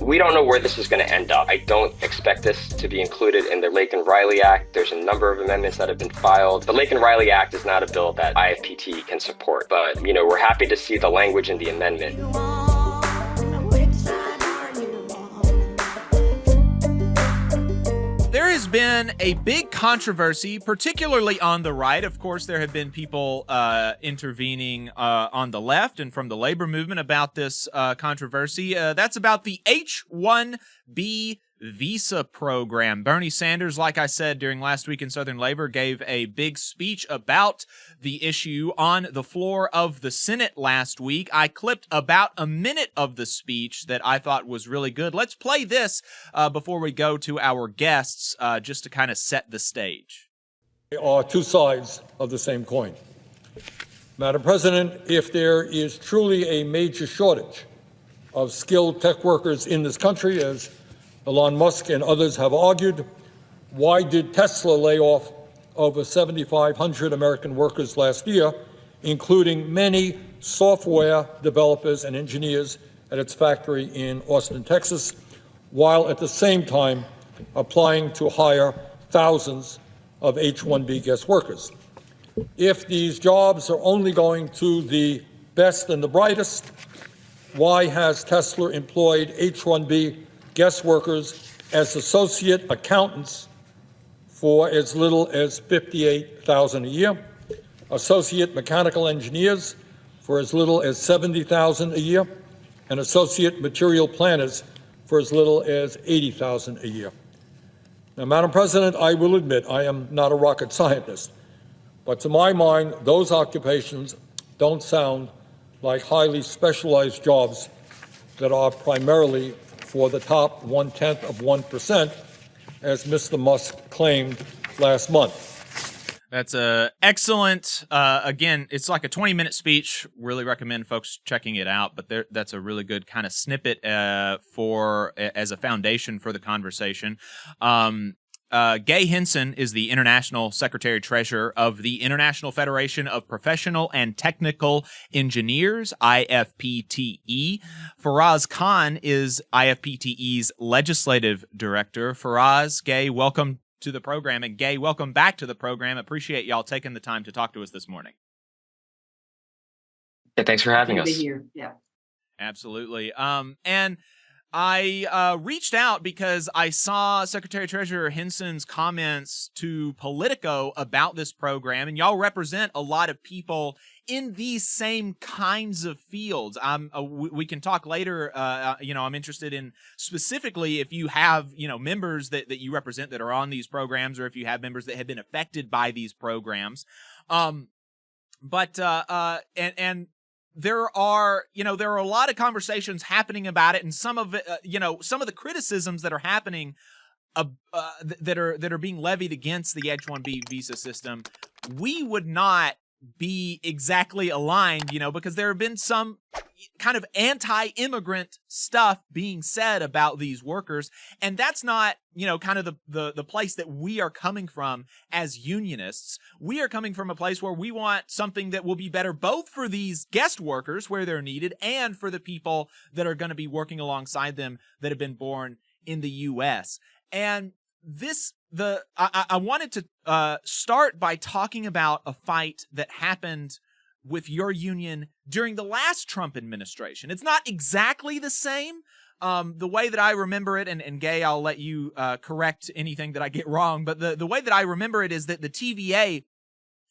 We don't know where this is going to end up. I don't expect this to be included in the Laken-Riley Act. There's a number of amendments that have been filed. The Laken-Riley Act is not a bill that IFPTE can support, but, we're happy to see the language in the amendment. There has been a big controversy, particularly on the right. Of course, there have been people intervening on the left and from the labor movement about this controversy. That's about the H1B visa program. Bernie Sanders, like I said during last week in Southern Labor, gave a big speech about the issue on the floor of the Senate last week. I clipped about a minute of the speech that I thought was really good. Let's play this before we go to our guests, just to kind of set the stage. There are two sides of the same coin. Madam President, if there is truly a major shortage of skilled tech workers in this country, as Elon Musk and others have argued, why did Tesla lay off over 7,500 American workers last year, including many software developers and engineers at its factory in Austin, Texas, while at the same time applying to hire thousands of H1B guest workers? If these jobs are only going to the best and the brightest, why has Tesla employed H1B guest workers as associate accountants for as little as $58,000 a year, associate mechanical engineers for as little as $70,000 a year, and associate material planners for as little as $80,000 a year? Now, Madam President, I will admit I am not a rocket scientist, but to my mind, those occupations don't sound like highly specialized jobs that are primarily for the top 0.1%, as Mr. Musk claimed last month. That's excellent. Again, it's like a 20-minute speech. Really recommend folks checking it out. But that's a really good kind of snippet as a foundation for the conversation. Gay Henson is the International Secretary-Treasurer of the International Federation of Professional and Technical Engineers, IFPTE. Faraz Khan is IFPTE's Legislative Director. Faraz, Gay, welcome to the program. And Gay, welcome back to the program. Appreciate y'all taking the time to talk to us this morning. Yeah, thanks for having us. Yeah. Absolutely. And I reached out because I saw Secretary Treasurer Henson's comments to Politico about this program, and y'all represent a lot of people in these same kinds of fields. We can talk later. I'm interested in specifically if you have, members that you represent that are on these programs, or if you have members that have been affected by these programs. There are a lot of conversations happening about it, and some of it, some of the criticisms that are happening, that are being levied against the H1B visa system, we would not be exactly aligned, because there have been some kind of anti-immigrant stuff being said about these workers, and that's not, kind of the place that we are coming from as unionists. We are coming from a place where we want something that will be better both for these guest workers where they're needed and for the people that are going to be working alongside them that have been born in the U.S. And I wanted to start by talking about a fight that happened with your union during the last Trump administration. It's not exactly the same. The way that I remember it, and Gay, I'll let you correct anything that I get wrong, but the way that I remember it is that the TVA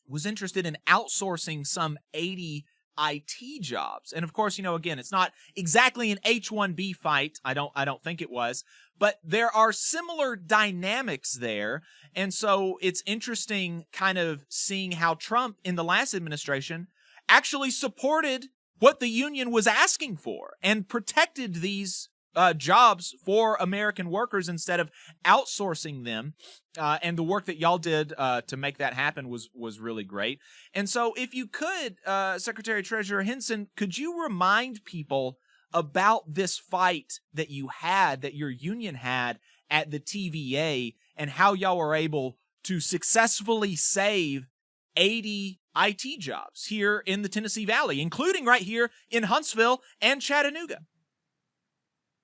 was interested in outsourcing some 80 IT jobs. And of course, again, it's not exactly an H1B fight. I don't think it was, but there are similar dynamics there. And so it's interesting kind of seeing how Trump in the last administration actually supported what the union was asking for and protected these jobs for American workers instead of outsourcing them. And the work that y'all did to make that happen was really great. And so if you could, Secretary Treasurer Henson, could you remind people about this fight that your union had at the TVA, and how y'all were able to successfully save 80 IT jobs here in the Tennessee Valley, including right here in Huntsville and Chattanooga?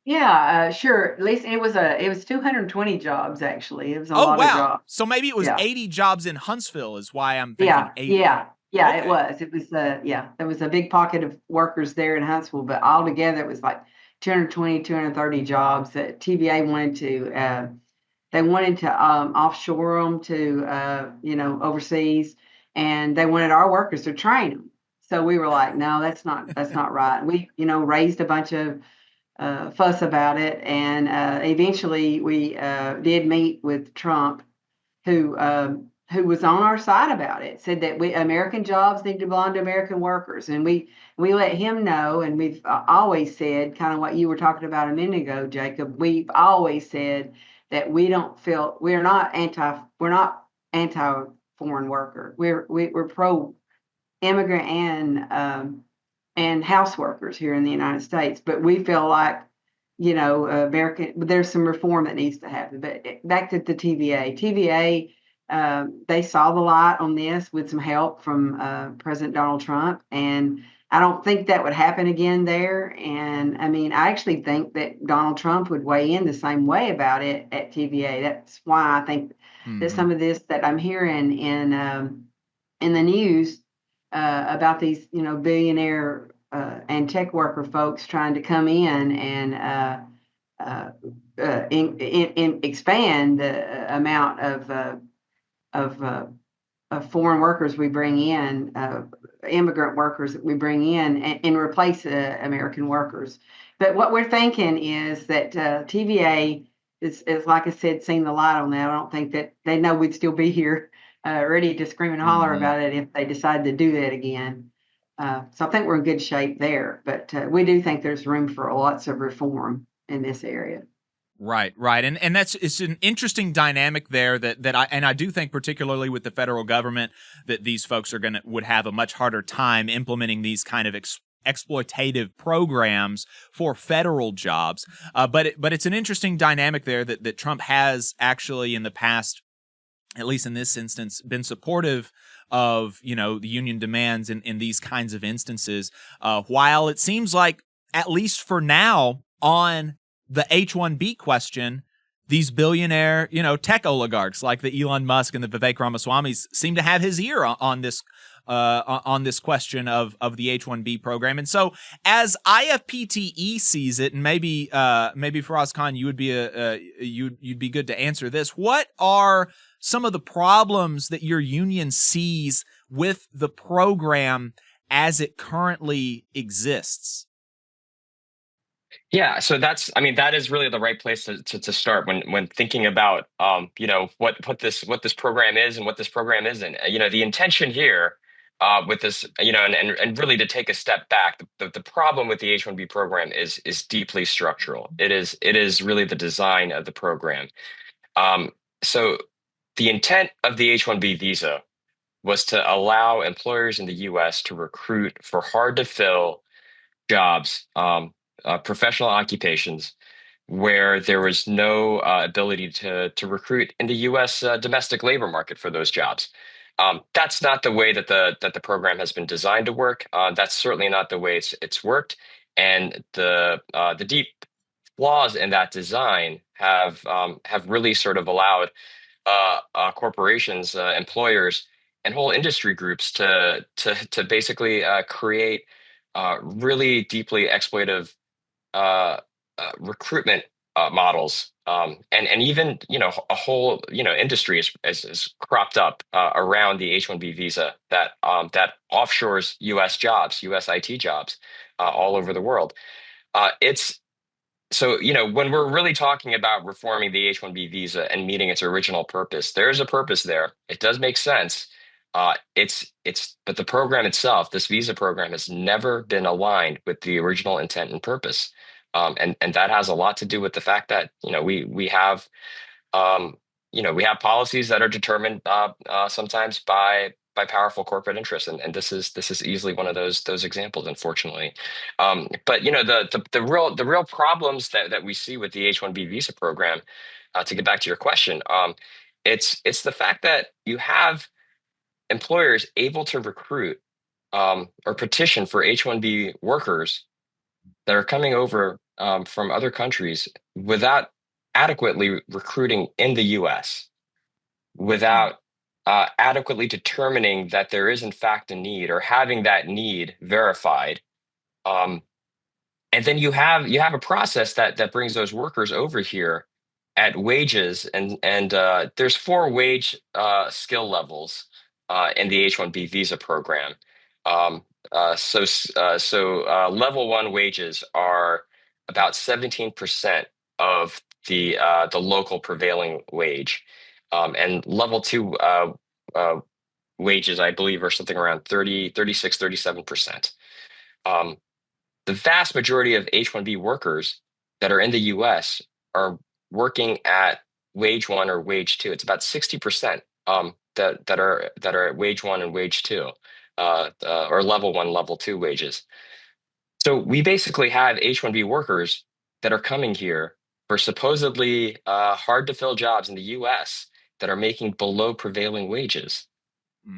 Yeah, sure. At least it was 220 jobs actually. It was a Oh, lot of wow. jobs. So maybe it was Yeah. 80 jobs in Huntsville is why I'm thinking Yeah, 80. yeah, yeah, it Okay. was. It was yeah, there was a big pocket of workers there in Huntsville, but altogether it was like 220, 230 jobs that TVA wanted to they wanted to offshore them to overseas, and they wanted our workers to train them. So we were like, no, that's not right. We raised a bunch of fuss about it, and eventually we did meet with Trump, who was on our side about it, said that we American jobs need to belong to American workers, and we let him know, and we've always said kind of what you were talking about a minute ago, Jacob. We've always said that we're not anti foreign worker. We're pro immigrant and house workers here in the United States, but we feel like American. There's some reform that needs to happen. But back to the TVA, they saw the light on this with some help from President Donald Trump, and I don't think that would happen again there. And I mean, I actually think that Donald Trump would weigh in the same way about it at TVA. That's why I think that Mm-hmm. some of this that I'm hearing in the news about these, billionaire and tech worker folks trying to come in and uh, expand the amount of, uh, of foreign workers we bring in, immigrant workers that we bring in, and replace American workers. But what we're thinking is that TVA is, like I said, seen the light on that. I don't think that they know we'd still be here ready to scream and holler Mm-hmm. about it if they decide to do that again. So I think we're in good shape there, but we do think there's room for lots of reform in this area. Right, right. And it's an interesting dynamic there that I do think, particularly with the federal government, that these folks would have a much harder time implementing these kind of exploitative programs for federal jobs. But it's an interesting dynamic there that Trump has actually in the past, at least in this instance, been supportive of the union demands in these kinds of instances. While it seems like, at least for now, on the H1B question, these billionaire, tech oligarchs like the Elon Musk and the Vivek Ramaswamis seem to have his ear on this question of the H1B program. And so, as IFPTE sees it, and maybe Faraz Khan, you would be you'd be good to answer this. What are some of the problems that your union sees with the program as it currently exists? Yeah, so that is really the right place to start when thinking about what this program is and what this program isn't. The intention here with this, and really to take a step back, the problem with the H-1B program is deeply structural. It is really the design of the program. Um, so the intent of the H-1B visa was to allow employers in the U.S. to recruit for hard to fill jobs, professional occupations where there was no ability to recruit in the U.S. Domestic labor market for those jobs. That's not the way that the program has been designed to work. That's certainly not the way it's worked, and the deep flaws in that design have really sort of allowed corporations, employers, and whole industry groups to basically create really deeply exploitive uh, recruitment models, and even a whole industry is cropped up around the H-1B visa that offshores U.S. jobs, U.S. IT jobs all over the world. It's So, when we're really talking about reforming the H-1B visa and meeting its original purpose, there's a purpose there. It does make sense. But the program itself, this visa program, has never been aligned with the original intent and purpose. And that has a lot to do with the fact that, um, we have policies that are determined sometimes by powerful corporate interests, and this is easily one of those examples, unfortunately. But the real problems that we see with the H-1B visa program, to get back to your question, it's the fact that you have employers able to recruit or petition for H-1B workers that are coming over from other countries without adequately recruiting in the U.S., without adequately determining that there is in fact a need or having that need verified. And then you have a process that brings those workers over here at wages, and there's 4 wage skill levels in the H-1B visa program. Level 1 wages are about 17% of the local prevailing wage, and level 2 wages, I believe, are something around 37%. The vast majority of H-1B workers that are in the U.S. are working at wage 1 or wage 2. It's about 60% that are at wage 1 and wage 2, or level 1, level 2 wages. So we basically have H-1B workers that are coming here for supposedly hard to fill jobs in the U.S. that are making below prevailing wages.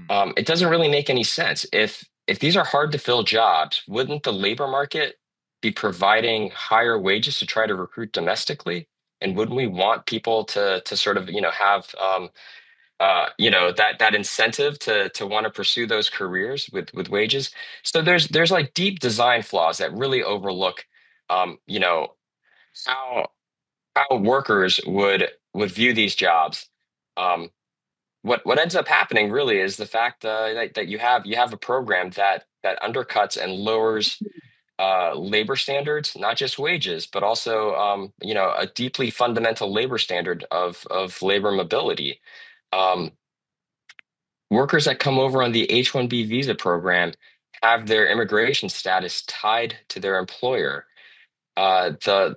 It doesn't really make any sense. If these are hard to fill jobs, wouldn't the labor market be providing higher wages to try to recruit domestically? And wouldn't we want people to sort of have that incentive to want to pursue those careers with wages? So there's like deep design flaws that really overlook how workers would view these jobs. What ends up happening really is the fact that you have a program that undercuts and lowers labor standards, not just wages, but also a deeply fundamental labor standard of labor mobility. Workers that come over on the H-1B visa program have their immigration status tied to their employer. The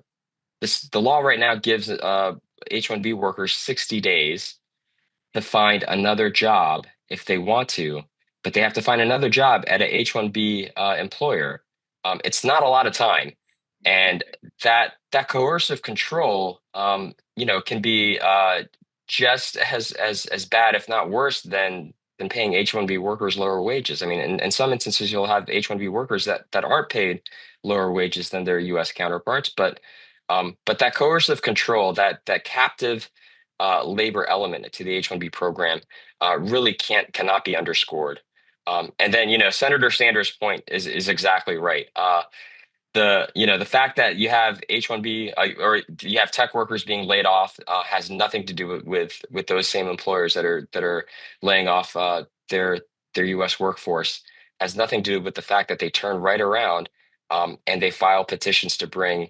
law right now gives H-1B workers 60 days to find another job if they want to, but they have to find another job at a H-1B employer. It's not a lot of time, and that coercive control, can be just as bad, if not worse, than paying H-1B workers lower wages. I mean, in some instances, you'll have H-1B workers that aren't paid lower wages than their U.S. counterparts, but that coercive control, that captive labor element to the H-1B program really cannot be underscored. And then, Senator Sanders' point is exactly right. The fact that you have H-1B or you have tech workers being laid off has nothing to do with those same employers that are laying off their U.S. workforce. Has nothing to do with the fact that they turn right around and they file petitions to bring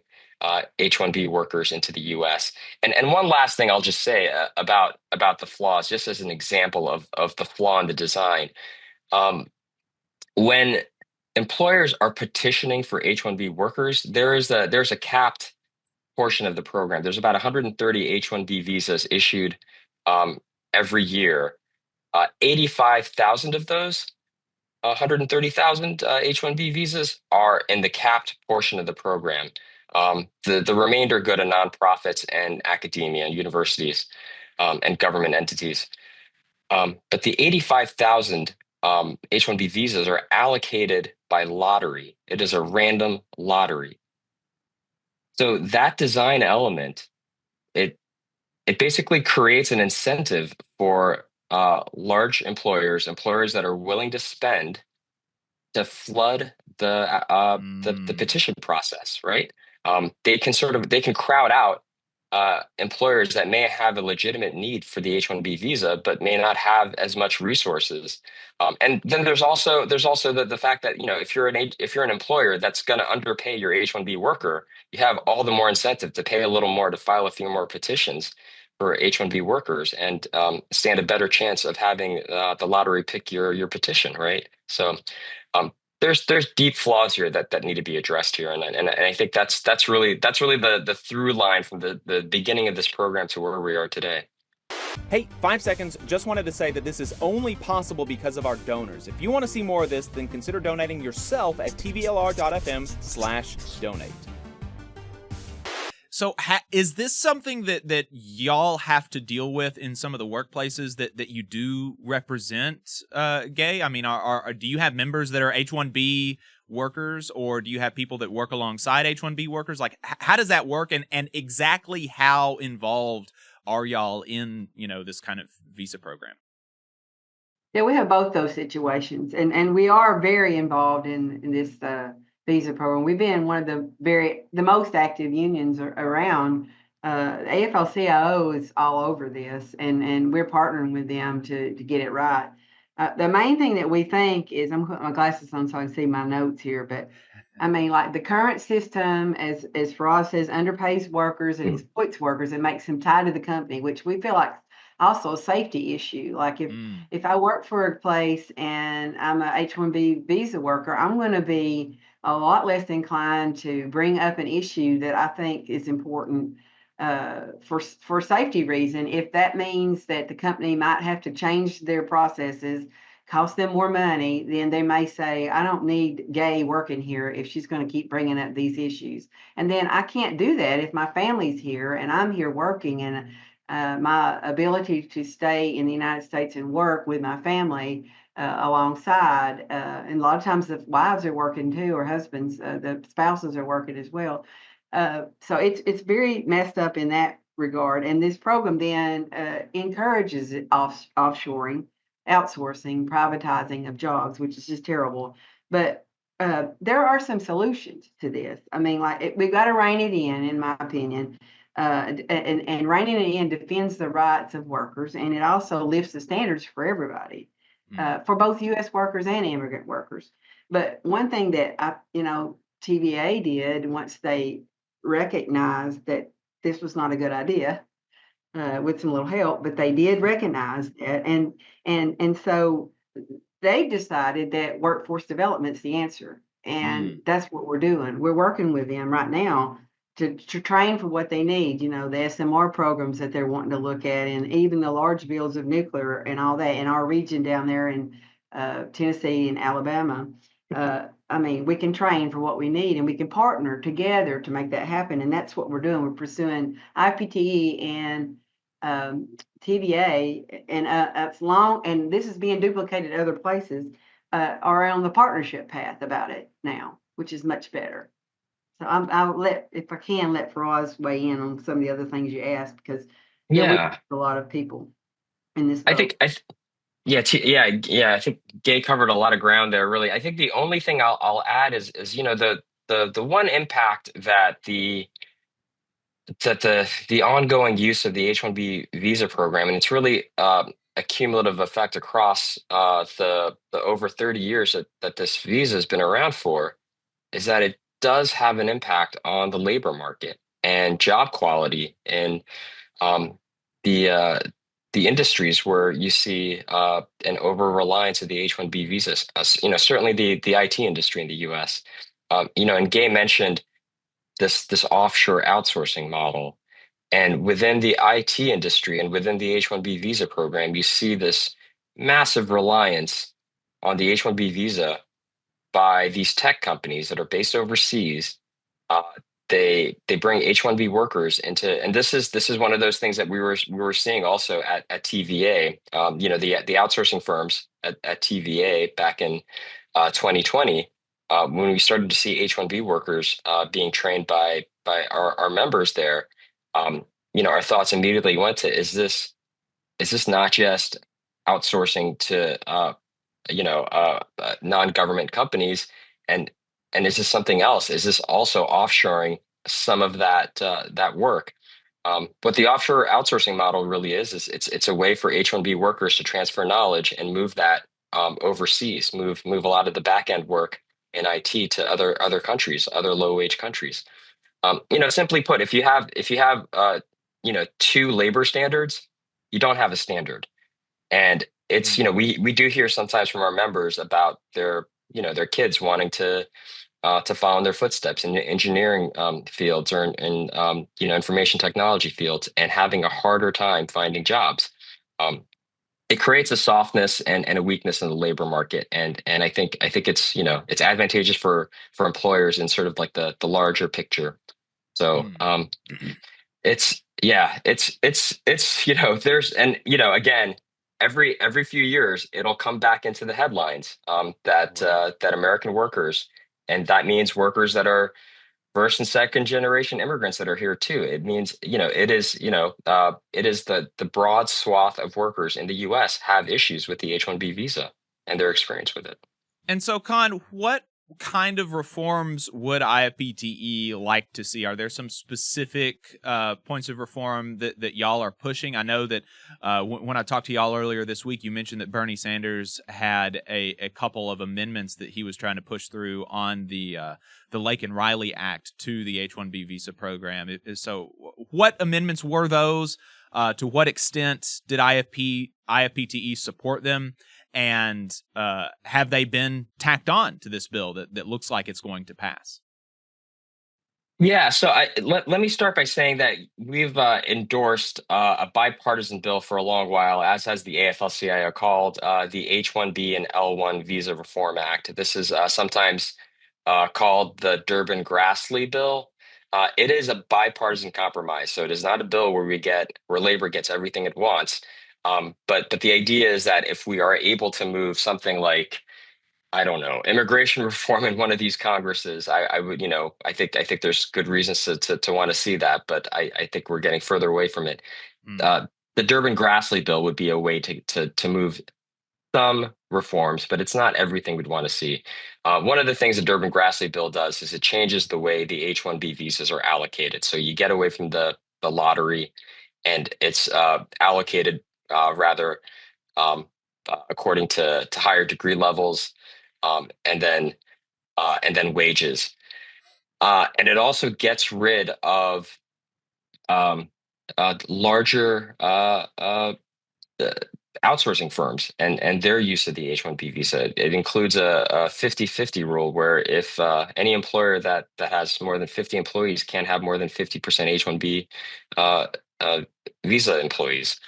H-1B workers into the U.S. And one last thing I'll just say about the flaws, just as an example of the flaw in the design. When employers are petitioning for H-1B workers, there's a capped portion of the program. There's about 130 H-1B visas issued every year. 85,000 of those 130,000 H-1B visas are in the capped portion of the program. The remainder go to nonprofits and academia and universities and government entities. But the 85,000 H-1B visas are allocated by lottery. It is a random lottery. So that design element, it basically creates an incentive for large employers that are willing to spend to flood the petition process, right? They can crowd out employers that may have a legitimate need for the H-1B visa, but may not have as much resources. And then there's also the fact that if you're an employer that's going to underpay your H-1B worker, you have all the more incentive to pay a little more, to file a few more petitions for H-1B workers, and stand a better chance of having the lottery pick your petition, right? So there's deep flaws here that need to be addressed here, and I think that's really the through line from the beginning of this program to where we are today. Hey, 5 seconds, just wanted to say that this is only possible because of our donors. If you want to see more of this, then consider donating yourself at tvlr.fm/donate. So is this something that y'all have to deal with in some of the workplaces that you do represent, Gay? I mean, do you have members that are H1B workers, or do you have people that work alongside H1B workers? Like, how does that work, and exactly how involved are y'all in, this kind of visa program? Yeah, we have both those situations, and we are very involved in this visa program. We've been one of the most active unions around. AFL-CIO is all over this, and we're partnering with them to get it right. The main thing that we think is, I'm putting my glasses on so I can see my notes here, but I mean, like the current system, as Faraz says, underpays workers and exploits workers and makes them tied to the company, which we feel like also a safety issue. Like if I work for a place and I'm a H-1B visa worker, I'm going to be a lot less inclined to bring up an issue that I think is important for safety reason. If that means that the company might have to change their processes, cost them more money, then they may say, I don't need Gay working here if she's going to keep bringing up these issues. And then I can't do that if my family's here and I'm here working, and my ability to stay in the United States and work with my family alongside. And a lot of times the wives are working too, or husbands, the spouses are working as well. So it's very messed up in that regard. And this program then encourages offshoring, outsourcing, privatizing of jobs, which is just terrible. But there are some solutions to this. I mean, like we've got to rein it in my opinion. And reining it in defends the rights of workers, and it also lifts the standards for everybody, for both U.S. workers and immigrant workers. But one thing that TVA did once they recognized that this was not a good idea, with some little help, but they did recognize that, and so they decided that workforce development is the answer, and that's what we're doing. We're working with them right now to train for what they need, the SMR programs that they're wanting to look at, and even the large builds of nuclear and all that in our region down there in Tennessee and Alabama. I mean, we can train for what we need, and we can partner together to make that happen. And that's what we're doing. We're pursuing IFPTE and TVA, and as long, and this is being duplicated at other places, are on the partnership path about it now, which is much better. So I'll if I can, let Faraz weigh in on some of the other things you asked, because we have a lot of people in this boat. Yeah, I think Gay covered a lot of ground there. Really, I think the only thing I'll add is the one impact that the ongoing use of the H-1B visa program, and it's really a cumulative effect across the over 30 years that this visa has been around for, is that it does have an impact on the labor market and job quality in the industries where you see an over reliance of the H-1B visas. Certainly the IT industry in the U.S. And Gay mentioned this offshore outsourcing model, and within the IT industry and within the H-1B visa program, you see this massive reliance on the H-1B visa by these tech companies that are based overseas. They bring H-1B workers into, and this is one of those things that we were seeing also at TVA. The outsourcing firms at TVA back in 2020, when we started to see H-1B workers being trained by our members there. Our thoughts immediately went to, is this not just outsourcing to non-government companies, and is this something else? Is this also offshoring some of that work? What the offshore outsourcing model really is it's a way for H-1B workers to transfer knowledge and move that overseas, move a lot of the back end work in IT to other countries, other low wage countries. Simply put, if you have two labor standards, you don't have a standard. And it's, we do hear sometimes from our members about their kids wanting to follow in their footsteps in engineering fields or in information technology fields, and having a harder time finding jobs. It creates a softness and a weakness in the labor market, and I think it's it's advantageous for employers in sort of like the larger picture. So Mm. it's there's again every few years it'll come back into the headlines that Right. that American workers, and that means workers that are first and second generation immigrants that are here too. It means it is the broad swath of workers in the U.S. have issues with the H-1B visa and their experience with it. And so, Con, what kind of reforms would IFPTE like to see? Are there some specific points of reform that y'all are pushing? I know that when I talked to y'all earlier this week, you mentioned that Bernie Sanders had a couple of amendments that he was trying to push through on the Laken Riley Act to the H-1B visa program. So what amendments were those? To what extent did IFPTE support them? And have they been tacked on to this bill that looks like it's going to pass? Yeah, so let me start by saying that we've endorsed a bipartisan bill for a long while, as has the AFL-CIO, called the H-1B and L-1 Visa Reform Act. This is sometimes called the Durbin-Grassley bill. It is a bipartisan compromise, so it is not a bill where labor gets everything it wants. But the idea is that if we are able to move something like, I don't know, immigration reform in one of these Congresses, I would, I think there's good reasons to want to see that, but I think we're getting further away from it. Mm. The Durbin-Grassley bill would be a way to move some reforms, but it's not everything we'd want to see. One of the things the Durbin-Grassley bill does is it changes the way the H-1B visas are allocated. So you get away from the lottery, and it's allocated rather according to higher degree levels, and then wages. And it also gets rid of larger outsourcing firms and their use of the H-1B visa. It includes a 50-50 rule where if any employer that has more than 50 employees can't have more than 50% H-1B uh, visa employees.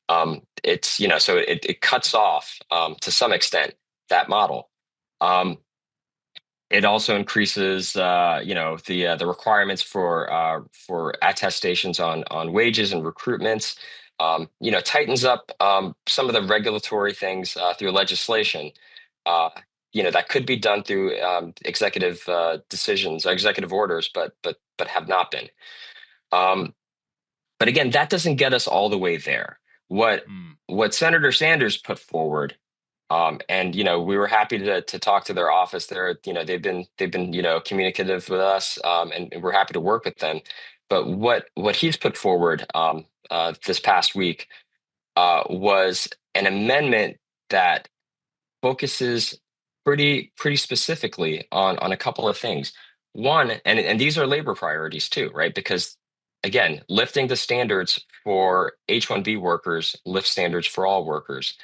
So it cuts off to some extent that model. It also increases, the requirements for attestations on wages and recruitments. Tightens up some of the regulatory things through legislation. That could be done through executive decisions, or executive orders, but have not been. But again, that doesn't get us all the way there. Mm. What Senator Sanders put forward, and we were happy to talk to their office. They've been communicative with us, and we're happy to work with them. But what he's put forward this past week was an amendment that focuses pretty specifically on a couple of things. One, and these are labor priorities too, right? Because again, lifting the standards for H-1B workers lifts standards for all workers.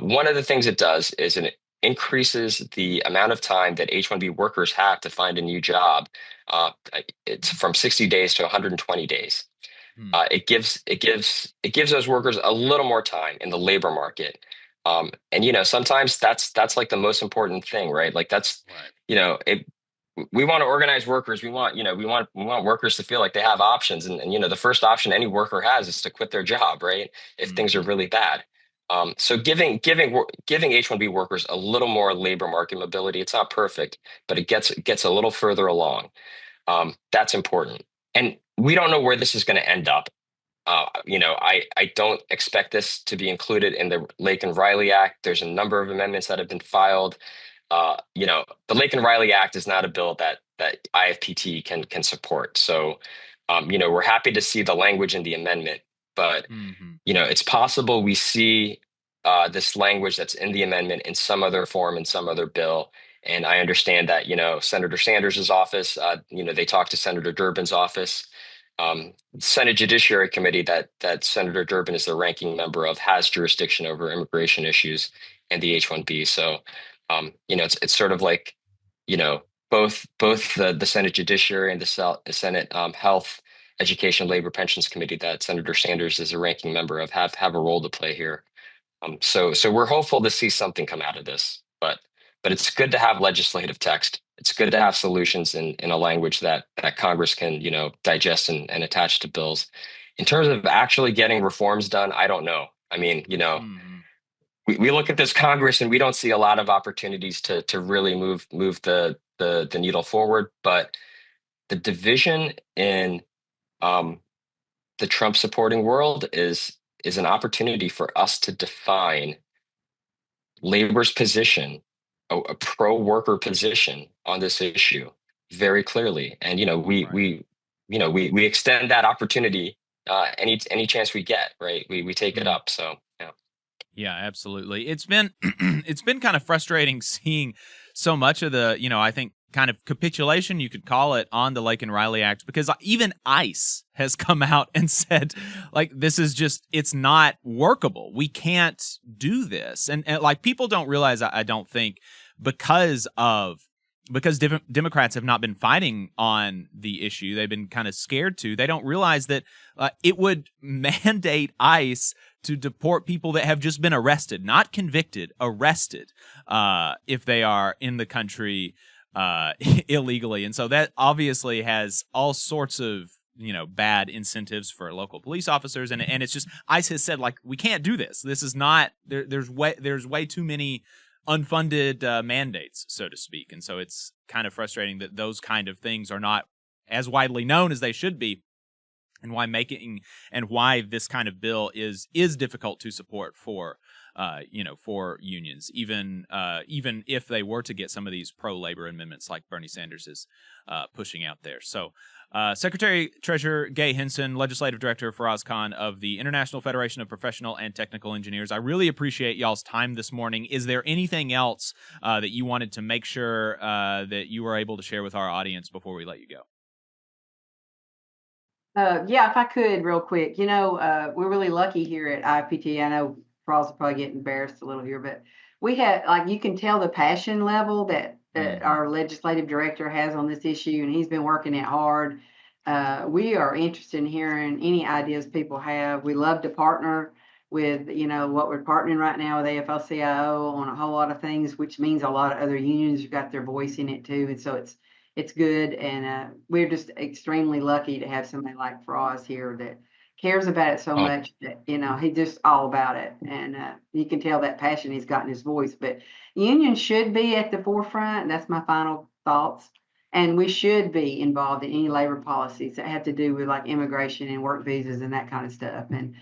One of the things it does is it increases the amount of time that H-1B workers have to find a new job. It's from 60 days to 120 days. Mm. It gives those workers a little more time in the labor market. And sometimes that's like the most important thing, right? Like that's, Right. we want to organize workers. We want workers to feel like they have options. And the first option any worker has is to quit their job, right? If things are Mhm. really bad. So giving H-1B workers a little more labor market mobility, it's not perfect, but it gets a little further along. That's important. And we don't know where this is going to end up. I don't expect this to be included in the Laken Riley Act. There's a number of amendments that have been filed. The Laken Riley Act is not a bill that IFPT can support. So, we're happy to see the language in the amendment, but Mhm. it's possible we see this language that's in the amendment in some other form in some other bill. And I understand that Senator Sanders's office, they talked to Senator Durbin's office. Senate Judiciary Committee that Senator Durbin is the ranking member of has jurisdiction over immigration issues and the H-1B. So, it's sort of like, both the Senate Judiciary and the Senate Health, Education, Labor, Pensions Committee that Senator Sanders is a ranking member of have a role to play here. So we're hopeful to see something come out of this, but it's good to have legislative text it's good to have solutions in a language that Congress can, digest and attach to bills. In terms of actually getting reforms done, I don't know. I mean, Mhm. we look at this Congress and we don't see a lot of opportunities to really move the needle forward. But the division in the Trump supporting world is an opportunity for us to define labor's position, a pro worker position on this issue very clearly. And Right. we extend that opportunity any chance we get, right? We take it Mm. up. So yeah. Yeah, absolutely. It's been it's been kind of frustrating seeing so much of the, I think kind of capitulation you could call it on the Laken Riley Act, because even ICE has come out and said, like, this is just, it's not workable. We can't do this. And like, people don't realize, I don't think, because Democrats have not been fighting on the issue, they've been kind of scared to. They don't realize that it would mandate ICE to deport people that have just been arrested, not convicted, arrested, if they are in the country illegally. And so that obviously has all sorts of, bad incentives for local police officers. And it's just, ICE has said, like, we can't do this. This is not, there's way too many unfunded mandates, so to speak. And so it's kind of frustrating that those kind of things are not as widely known as they should be, and why this kind of bill is difficult to support for for unions, even if they were to get some of these pro-labor amendments like Bernie Sanders is pushing out there. So Secretary Treasurer Gay Henson, Legislative Director Faraz Khan of the International Federation of Professional and Technical Engineers, I really appreciate y'all's time this morning. Is there anything else that you wanted to make sure that you were able to share with our audience before we let you go? Yeah, if I could, real quick, we're really lucky here at IFPTE. I know Charles will probably get embarrassed a little here, but we have, like, you can tell the passion level that our legislative director has on this issue, and he's been working it hard. We are interested in hearing any ideas people have. We love to partner with, what we're partnering right now with AFL-CIO on a whole lot of things, which means a lot of other unions have got their voice in it too. And so it's good, and we're just extremely lucky to have somebody like Faraz here that cares about it so Oh, much that he's just all about it, and you can tell that passion he's got in his voice. But unions should be at the forefront. That's my final thoughts, and we should be involved in any labor policies that have to do with, like, immigration and work visas and that kind of stuff. And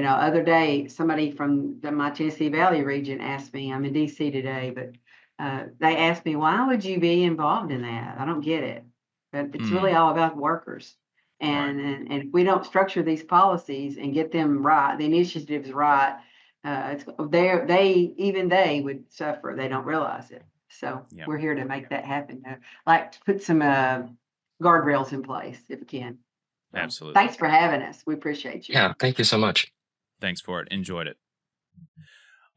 other day, somebody from my Tennessee Valley region asked me, I'm in DC today, but they asked me, why would you be involved in that? I don't get it. But it's really all about workers. Right. And if we don't structure these policies and get them right, the initiatives right, they would suffer. They don't realize it. So Yeah. we're here to make that happen. Like, to put some guardrails in place if we can. So, Absolutely. thanks for having us. We appreciate you. yeah. Thank you so much. Thanks for it. Enjoyed it.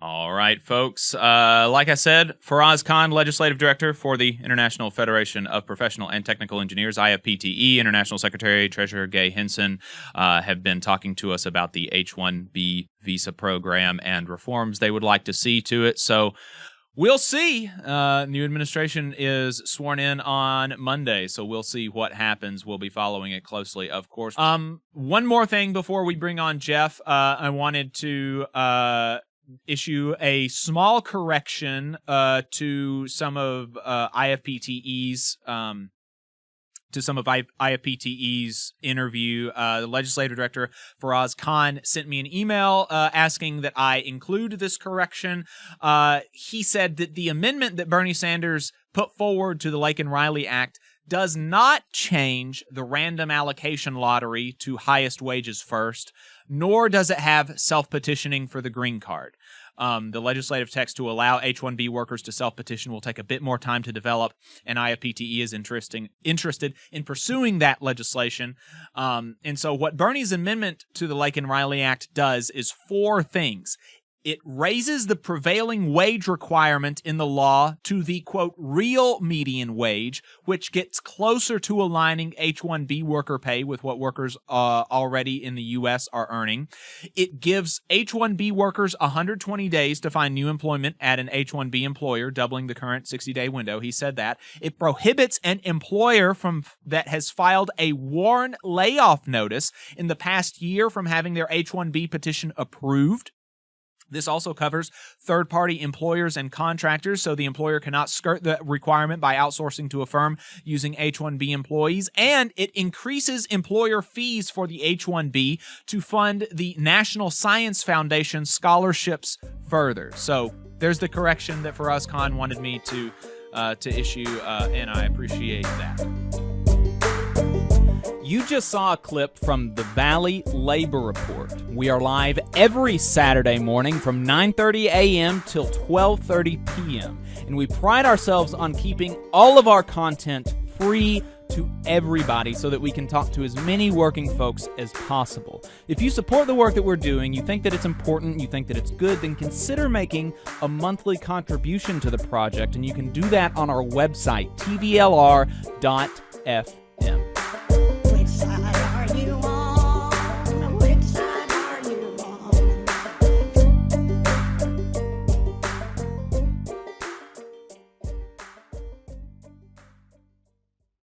All right, folks. Like I said, Faraz Khan, Legislative Director for the International Federation of Professional and Technical Engineers, IFPTE, International Secretary Treasurer Gay Henson, have been talking to us about the H1B visa program and reforms they would like to see to it. So we'll see. New administration is sworn in on Monday, so we'll see what happens. We'll be following it closely, of course. One more thing before we bring on Jeff. I wanted to issue a small correction to some of IFPTE's interview. The legislative director, Faraz Khan, sent me an email asking that I include this correction. He said that the amendment that Bernie Sanders put forward to the Laken Riley Act does not change the random allocation lottery to highest wages first, nor does it have self-petitioning for the green card. The legislative text to allow H1B workers to self-petition will take a bit more time to develop, and IFPTE is interested in pursuing that legislation. And so what Bernie's amendment to the Laken Riley Act does is 4 things. It raises the prevailing wage requirement in the law to the, quote, real median wage, which gets closer to aligning H-1B worker pay with what workers already in the U.S. are earning. It gives H-1B workers 120 days to find new employment at an H-1B employer, doubling the current 60-day window. He said that. It prohibits an employer that has filed a WARN layoff notice in the past year from having their H-1B petition approved. This also covers third-party employers and contractors, so the employer cannot skirt the requirement by outsourcing to a firm using H-1B employees. And it increases employer fees for the H-1B to fund the National Science Foundation scholarships further. So there's the correction that Faraz Khan wanted me to issue, and I appreciate that. You just saw a clip from the Valley Labor Report. We are live every Saturday morning from 9:30 a.m. till 12:30 p.m. And we pride ourselves on keeping all of our content free to everybody so that we can talk to as many working folks as possible. If you support the work that we're doing, you think that it's important, you think that it's good, then consider making a monthly contribution to the project, and you can do that on our website, tvlr.fm. Which side are you on?